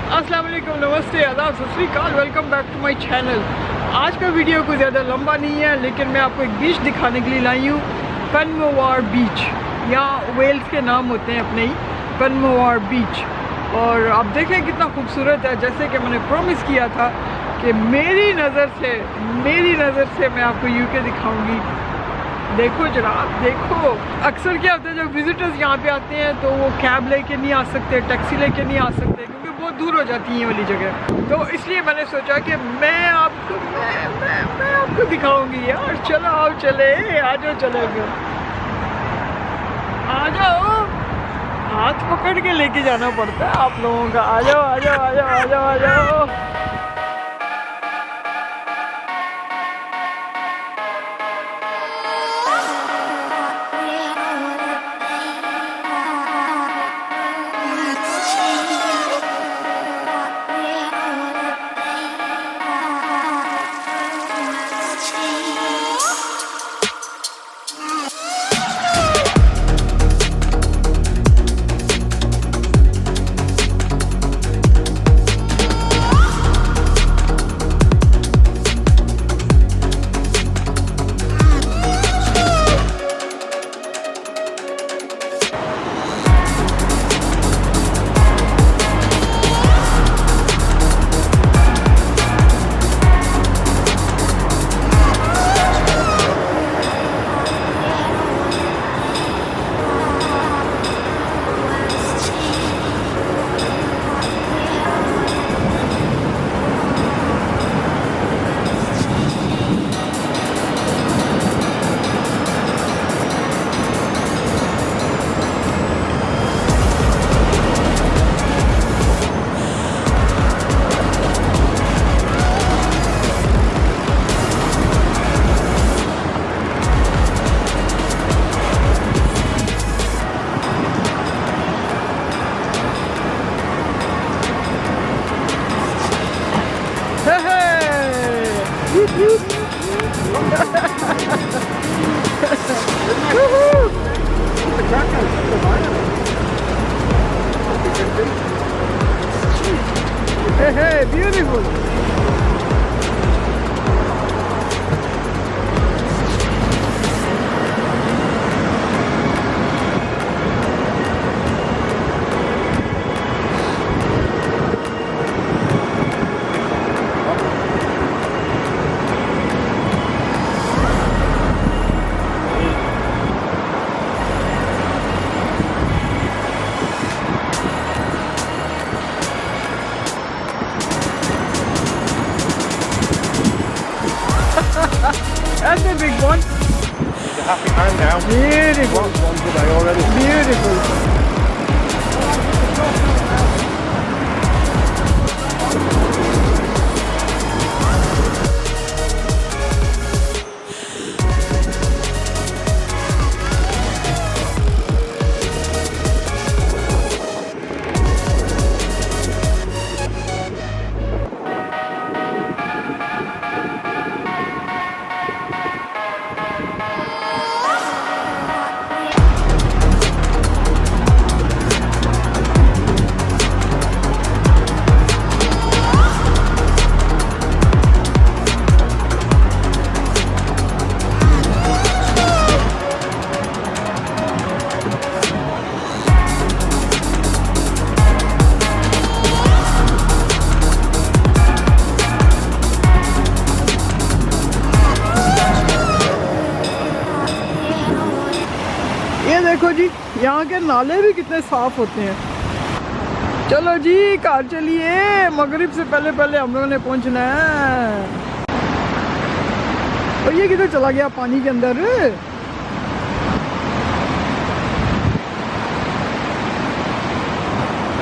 अस्सलाम वालेकुम, नमस्ते, आदाब, सत श्री अकाल, welcome back to my channel. आज का वीडियो कोई ज़्यादा लंबा नहीं है, लेकिन मैं आपको एक बीच दिखाने के लिए लाई हूँ, पेनमोवार बीच। यहाँ वेल्स के नाम होते हैं अपने ही, पेनमोवार बीच। और आप देखें कितना खूबसूरत है। जैसे कि मैंने प्रॉमिस किया था कि मेरी नज़र से मैं आपको यूके दिखाऊँगी। देखो जनाब, देखो। अक्सर क्या होता है, जब विजिटर्स यहाँ पे आते हैं तो वो कैब लेके नहीं आ सकते, टैक्सी लेके नहीं आ सकते, क्योंकि बहुत दूर हो जाती है ये वाली जगह। तो इसलिए मैंने सोचा कि मैं आपको दिखाऊंगी यार। चलो आओ, चले आ जाओ, चले फिर आ जाओ। हाथ पकड़ के लेके जाना पड़ता है आप लोगों का। आ जाओ आ जाओ आ जाओ आ जाओ आ जाओ। Hey, beautiful. That's a big one. It's a happy hand now. Beautiful. One today already. Beautiful. ये देखो जी, यहाँ के नाले भी कितने साफ होते हैं। चलो जी, कार चलिए, मगरिब से पहले हम लोगों ने पहुँचना है। और ये किधर चला गया पानी के अंदर?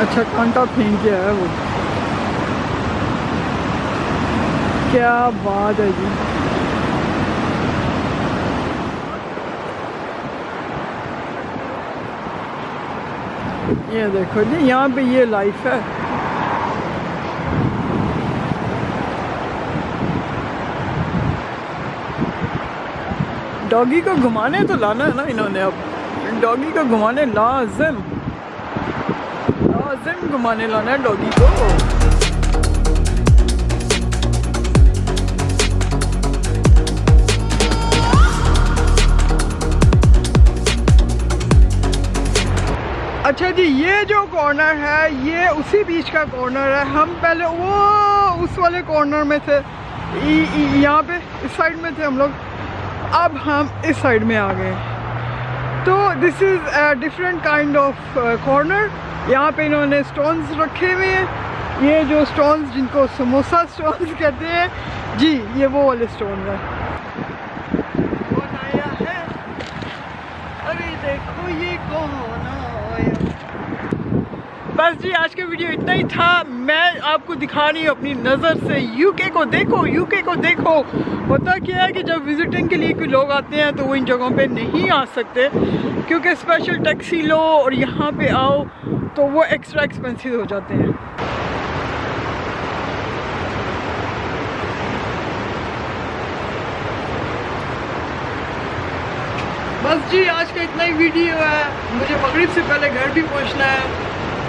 अच्छा, कांटा फेंक के है वो। क्या बात है जी। ये देखो जी, यहाँ पे ये लाइफ है। डॉगी को घुमाने तो लाना है ना इन्होंने। अब डॉगी को घुमाने लाजिम घुमाने लाना है डॉगी को। अच्छा जी, ये जो कॉर्नर है ये उसी बीच का कॉर्नर है। हम पहले वो उस वाले कॉर्नर में थे, यहाँ पे इस साइड में थे हम लोग, अब हम इस साइड में आ गए। तो this is a different kind of corner. यहाँ पे इन्होंने स्टोन्स रखे हुए हैं, ये जो स्टोन्स जिनको समोसा स्टोन्स कहते हैं जी, ये वो वाले स्टोन है। कौन आया है, अरे देखो ये कौन आया। बस जी, आज का वीडियो इतना ही था। मैं आपको दिखा रही हूँ अपनी नज़र से, यूके को देखो, यूके को देखो। होता क्या है कि जब विजिटिंग के लिए कोई लोग आते हैं तो वो इन जगहों पे नहीं आ सकते, क्योंकि स्पेशल टैक्सी लो और यहाँ पे आओ तो वो एक्स्ट्रा एक्सपेंसिव हो जाते हैं। बस जी, आज का इतना ही वीडियो है। मुझे मगरिब से पहले घर भी पहुँचना है,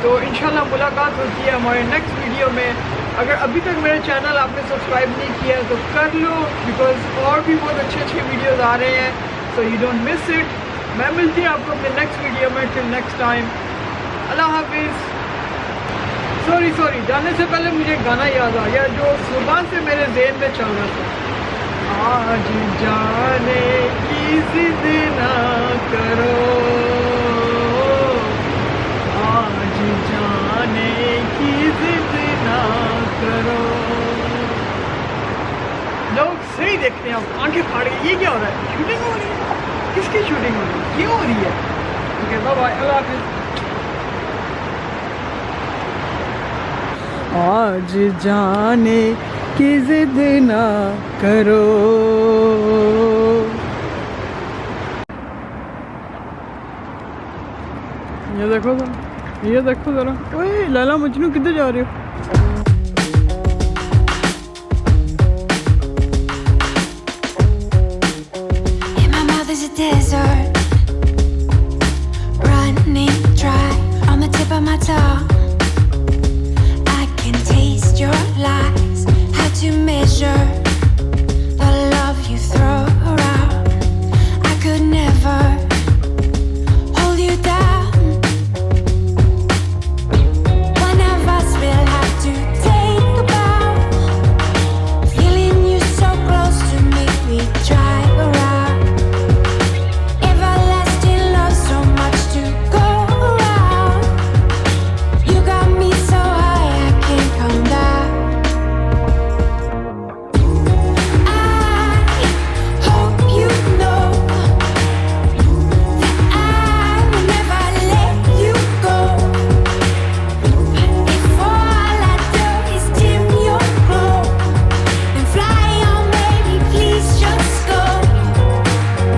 तो इंशाल्लाह मुलाकात होती है हमारे नेक्स्ट वीडियो में। अगर अभी तक मेरे चैनल आपने सब्सक्राइब नहीं किया है तो कर लो, बिकॉज और भी बहुत अच्छे अच्छे वीडियोस आ रहे हैं, so you don't miss it. मैं मिलती हूँ आपको अपने नेक्स्ट वीडियो में। टिल नेक्स्ट टाइम, अल्लाह हाफिज़। सॉरी, जाने से पहले मुझे गाना याद आ गया जो सुबह से मेरे ज़हन में चल रहा था। आज जाने की जिद ना करो, आज जाने की जिद ना करो। लोग सही देखते हैं, अब आंखें फाड़ के, ये क्या हो रहा है? शूटिंग हो रही है? किसकी शूटिंग हो रही है? क्यों हो रही है? ओके, बाय बाय, अल्लाह हाफिज़। आज जाने की जिद ना करो। ये देखो ज़रा, ओए लैला मजनू किधर जा रहे हो?